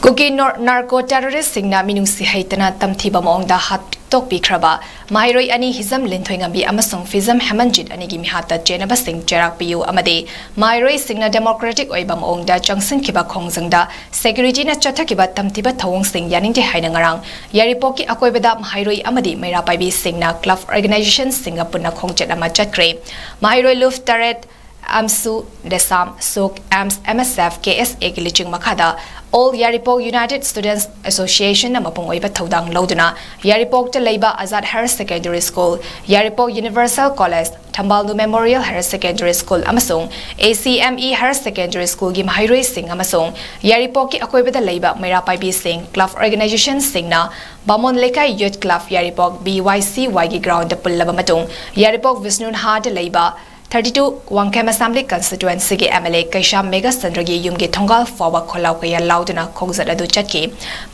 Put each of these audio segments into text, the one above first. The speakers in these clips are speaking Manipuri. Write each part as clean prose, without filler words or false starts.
Kuki narco terrorist singna minungsi haitana tamthiba maongda hat tok bikraba mairoi ani hizam linthoinga bi amasong fizam hamanjit ani gi mihata jenaba sing cherak piu amade mairoi singna democratic oiba maongda changsin kiba khongjangda security na chathakiba tamthiba thawong sing yaningte haina ngarang yaripoki akoibeda mairoi amadi meira paibi singna club organization singapurna khongchet ama chakre mairoi luf taret amsu desam sok ams msf ksa giliching makada All Yaripok United Students Association na mapung oiba thodang loduna Yaripok te leiba Azad Higher Secondary School, Yaripok Universal College, Tambalnu Memorial Higher Secondary School amasung ACME Higher Secondary School gi mahairoi sing amasung Yaripok ki akoiba da leiba meira paibi sing club organization sing na Bamon Lekai Youth Club Yaripok BYCY gi ground da pullaba matung Yaripok Visnun ha de leiba 32 𝐌𝐀𝐇𝐄𝐈 Assembly constituency ge MLA Kaisha Mega Sandragi yumge thongal fawa kholau kaya lauduna khongjat adu chatki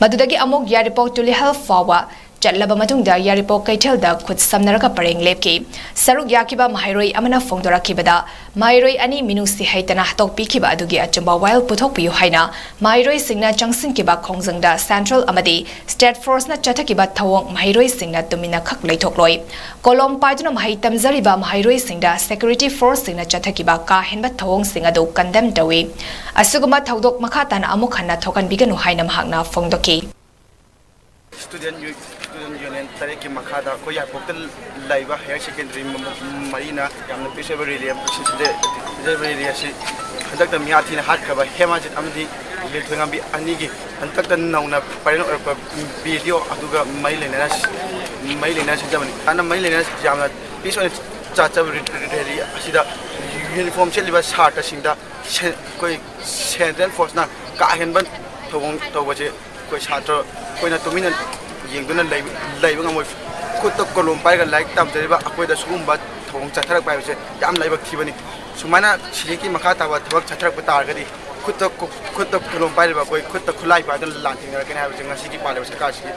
madudagi amok Yaripok tulihal fawa chatlaba matungda Yaripok kaithel da khut samnaraka pareng lepki saruk yakiba mahairoi amana phongdora kibada mahairoi ani minusi haitana hatok pikiba adugi achamba while puthok piu haina mahairoi singna changsin kiba khongjangda central amadi state force na chathakiba thawong mahairoi singna tumina khak leithokloi kolom paiduna mahai tamzariba mahairoi singda security force singna chathakiba ka henba thawong singa do condemn tawi asuguma thodok makhatan amuk hanna thokan biganu haina mahakna phongdoki Student Union Tareki Makada, Koya Hotel Laiva, Higher Secondary Marina, and the Bishop Area, and Dr. Miatin Hatkava, Hemaj Amdi, Litwingambi Anigi, and Dr. Nauna, Pino Video, Aduga, Mailenas, Germany, and a Mailenas Jamna, Piece on Chata Sida, uniform Cheliva Sart, Sinda, Central Force, Kahenban, Towache, Kochato, Koina Tumin. Yenguna laibang amoy kutok kolumpay ka like tam deriba akoy da sumba thong chatharak pai se yam laibak thibani sumana siliki makata wa thawak chatharak patar gadi kutok kolumpay ba koi kutok khulai pa dan lanting ra kena ha jing sigi pale sa ka sigi